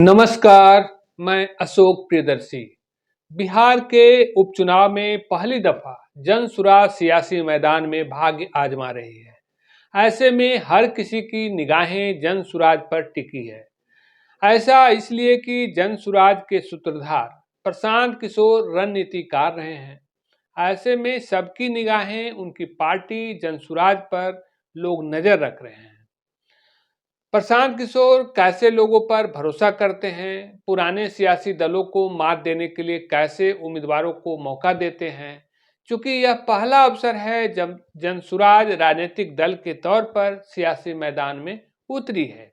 नमस्कार, मैं अशोक प्रियदर्शी। बिहार के उपचुनाव में पहली दफा जनसुराज सियासी मैदान में भाग्य आजमा रही है। ऐसे में हर किसी की निगाहें जनसुराज पर टिकी है। ऐसा इसलिए कि जनसुराज के सूत्रधार प्रशांत किशोर रणनीतिकार रहे हैं। ऐसे में सबकी निगाहें उनकी पार्टी जनसुराज पर लोग नजर रख रहे हैं। प्रशांत किशोर कैसे लोगों पर भरोसा करते हैं, पुराने सियासी दलों को मात देने के लिए कैसे उम्मीदवारों को मौका देते हैं। चूंकि यह पहला अवसर है जब जनसुराज राजनीतिक दल के तौर पर सियासी मैदान में उतरी है।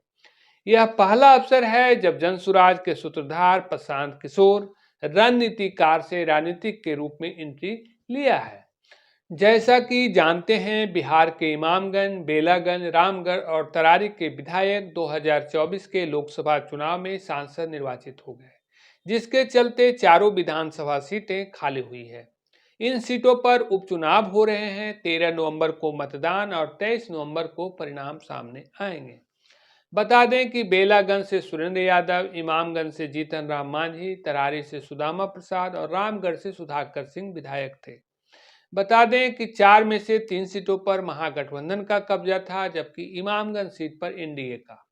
यह पहला अवसर है जब जनसुराज के सूत्रधार प्रशांत किशोर रणनीतिकार से राजनीतिक के रूप में एंट्री लिया है। जैसा कि जानते हैं, बिहार के इमामगंज, बेलागंज, रामगढ़ और तरारी के विधायक 2024 के लोकसभा चुनाव में सांसद निर्वाचित हो गए, जिसके चलते चारों विधानसभा सीटें खाली हुई है। इन सीटों पर उपचुनाव हो रहे हैं। 13 नवंबर को मतदान और 23 नवंबर को परिणाम सामने आएंगे। बता दें कि बेलागंज से सुरेंद्र यादव, इमामगंज से जीतन राम मांझी, तरारी से सुदामा प्रसाद और रामगढ़ से सुधाकर सिंह विधायक थे। बता दें कि 4 में से 3 सीटों पर महागठबंधन का कब्जा था, जबकि इमामगंज सीट पर एनडीए का।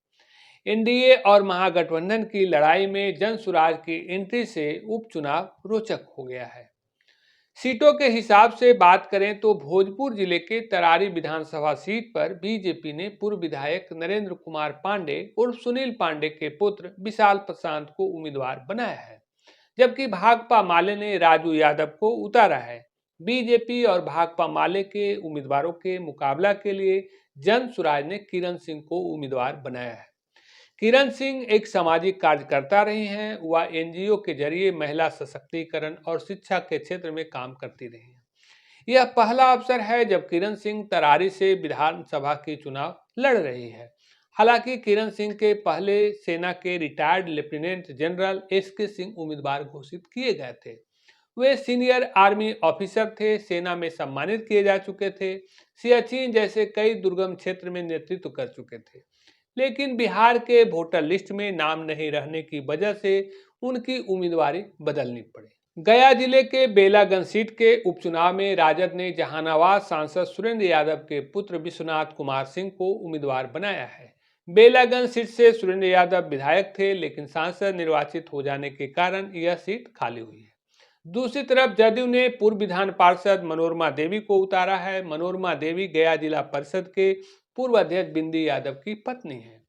एनडीए और महागठबंधन की लड़ाई में जनसुराज की एंट्री से उपचुनाव रोचक हो गया है। सीटों के हिसाब से बात करें तो भोजपुर जिले के तरारी विधानसभा सीट पर बीजेपी ने पूर्व विधायक नरेंद्र कुमार पांडे उर्फ सुनील पांडे के पुत्र विशाल प्रशांत को उम्मीदवार बनाया है, जबकि भाकपा माले ने राजू यादव को उतारा है। बीजेपी और भाकपा माले के उम्मीदवारों के मुकाबला के लिए जनसुराज ने किरण सिंह को उम्मीदवार बनाया है। किरण सिंह एक सामाजिक कार्यकर्ता रही हैं। वह एनजीओ के जरिए महिला सशक्तिकरण और शिक्षा के क्षेत्र में काम करती रही हैं। यह पहला अवसर है जब किरण सिंह तरारी से विधानसभा के चुनाव लड़ रही है। हालांकि किरण सिंह के पहले सेना के retired lieutenant general S K Singh उम्मीदवार घोषित किए गए थे। वे सीनियर आर्मी ऑफिसर थे, सेना में सम्मानित किए जा चुके थे, सियाचिन जैसे कई दुर्गम क्षेत्र में नेतृत्व कर चुके थे। लेकिन बिहार के वोटर लिस्ट में नाम नहीं रहने की वजह से उनकी उम्मीदवारी बदलनी पड़ी। गया जिले के बेलागंज सीट के उपचुनाव में राजद ने जहानाबाद सांसद सुरेंद्र यादव के पुत्र विश्वनाथ कुमार सिंह को उम्मीदवार बनाया है। बेलागंज सीट से सुरेंद्र यादव विधायक थे, लेकिन सांसद निर्वाचित हो जाने के कारण यह सीट खाली हुई है। दूसरी तरफ जदयू ने पूर्व विधान पार्षद मनोरमा देवी को उतारा है। मनोरमा देवी गया जिला परिषद के पूर्व अध्यक्ष बिंदी यादव की पत्नी है।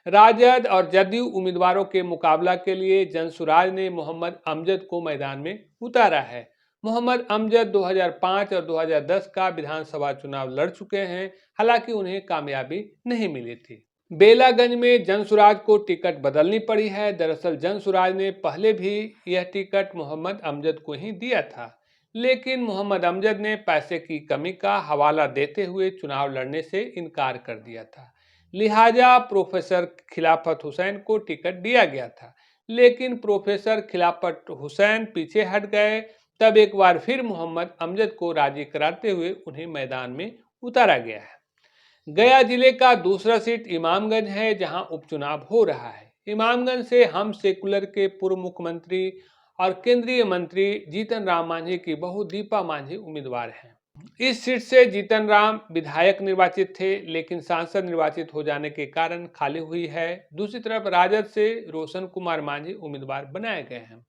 राजद और जदयू उम्मीदवारों के मुकाबला के लिए जनसुराज ने मोहम्मद अमजद को मैदान में उतारा है। मोहम्मद अमजद 2005 और 2010 का विधानसभा चुनाव लड़ चुके हैं, हालांकि उन्हें कामयाबी नहीं मिली थी। बेलागंज में जनसुराज को टिकट बदलनी पड़ी है। दरअसल जनसुराज ने पहले भी यह टिकट मोहम्मद अमजद को ही दिया था, लेकिन मोहम्मद अमजद ने पैसे की कमी का हवाला देते हुए चुनाव लड़ने से इनकार कर दिया था। लिहाजा प्रोफेसर खिलाफत हुसैन को टिकट दिया गया था, लेकिन प्रोफेसर खिलाफत हुसैन पीछे हट गए। तब एक बार फिर मोहम्मद अमजद को राजी कराते हुए उन्हें मैदान में उतारा गया है। गया जिले का दूसरा सीट इमामगंज है, जहां उपचुनाव हो रहा है। इमामगंज से हम सेकुलर के पूर्व मुख्यमंत्री और केंद्रीय मंत्री जीतन राम मांझी की बहू दीपा मांझी उम्मीदवार हैं। इस सीट से जीतन राम विधायक निर्वाचित थे, लेकिन सांसद निर्वाचित हो जाने के कारण खाली हुई है। दूसरी तरफ राजद से रोशन कुमार मांझी उम्मीदवार बनाए गए हैं।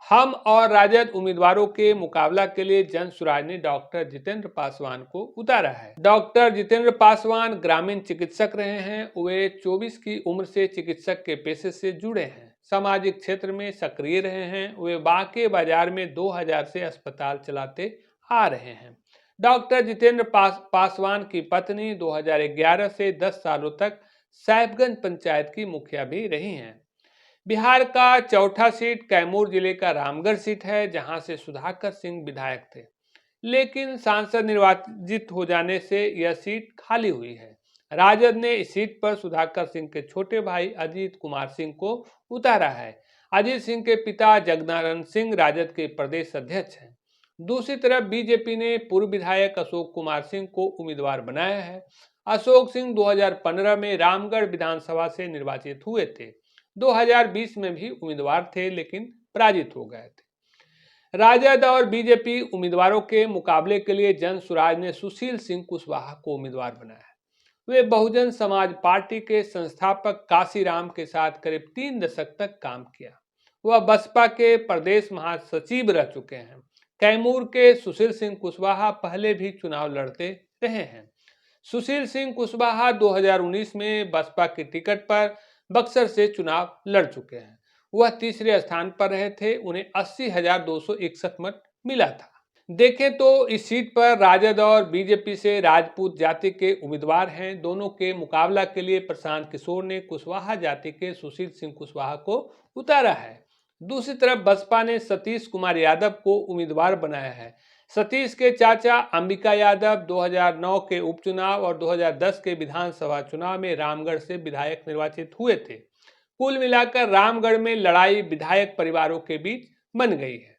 हम और राजद उम्मीदवारों के मुकाबला के लिए जनसुराज ने डॉक्टर जितेंद्र पासवान को उतारा है। डॉक्टर जितेंद्र पासवान ग्रामीण चिकित्सक रहे हैं। वे 24 की उम्र से चिकित्सक के पेशे से जुड़े हैं, सामाजिक क्षेत्र में सक्रिय रहे हैं। वे बांके बाजार में 2000 से अस्पताल चलाते आ रहे हैं। डॉक्टर जितेंद्र पासवान की पत्नी 2011 से 10 सालों तक साहिबगंज पंचायत की मुखिया भी रही हैं। बिहार का चौथा सीट कैमूर जिले का रामगढ़ सीट है, जहां से सुधाकर सिंह विधायक थे, लेकिन सांसद निर्वाचित हो जाने से यह सीट खाली हुई है। राजद ने इस सीट पर सुधाकर सिंह के छोटे भाई अजीत कुमार सिंह को उतारा है। अजीत सिंह के पिता जगनारायण सिंह राजद के प्रदेश अध्यक्ष हैं। दूसरी तरफ बीजेपी ने पूर्व विधायक अशोक कुमार सिंह को उम्मीदवार बनाया है। अशोक सिंह 2015 में रामगढ़ विधानसभा से निर्वाचित हुए थे। 2020 में भी उम्मीदवार थे लेकिन पराजित हो गए थे। राजद और बीजेपी उम्मीदवारों के मुकाबले के लिए जनसुराज ने सुशील सिंह कुशवाहा को उम्मीदवार बनाया। वे बहुजन समाज पार्टी के संस्थापक काशीराम के साथ करीब 3 दशक तक काम किया। वह बसपा के प्रदेश महासचिव रह चुके हैं। कैमूर के सुशील सिंह कुशवाहा पहले भी चुनाव लड़ते रहे हैं। सुशील सिंह कुशवाहा 2019 में बसपा की टिकट पर बक्सर से चुनाव लड़ चुके हैं। वह तीसरे स्थान पर रहे थे। उन्हें 80,261 मत मिला था। देखें तो इस सीट पर राजद और बीजेपी से राजपूत जाति के उम्मीदवार हैं। दोनों के मुकाबला के लिए प्रशांत किशोर ने कुशवाहा जाति के सुशील सिंह कुशवाहा को उतारा है। दूसरी तरफ बसपा ने सतीश कुमार यादव को उम्मीदवार बनाया है। सतीश के चाचा अंबिका यादव 2009 के उपचुनाव और 2010 के विधानसभा चुनाव में रामगढ़ से विधायक निर्वाचित हुए थे। कुल मिलाकर रामगढ़ में लड़ाई विधायक परिवारों के बीच बन गई है।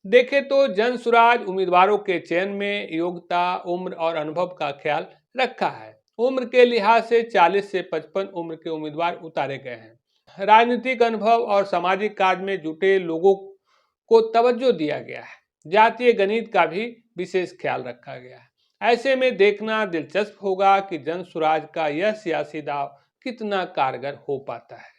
देखें तो जनसुराज उम्मीदवारों के चयन में योग्यता, उम्र और अनुभव का ख्याल रखा है। उम्र के लिहाज से 40 से 55 उम्र के उम्मीदवार उतारे गए हैं। राजनीतिक अनुभव और सामाजिक कार्य में जुटे लोगों को तवज्जो दिया गया है। जातीय गणित का भी विशेष ख्याल रखा गया है। ऐसे में देखना दिलचस्प होगा कि जनसुराज का यह सियासी दांव कितना कारगर हो पाता है।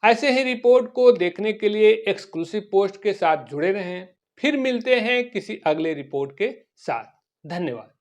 ऐसे ही रिपोर्ट को देखने के लिए एक्सक्लूसिव पोस्ट के साथ जुड़े रहें। फिर मिलते हैं किसी अगले रिपोर्ट के साथ। धन्यवाद।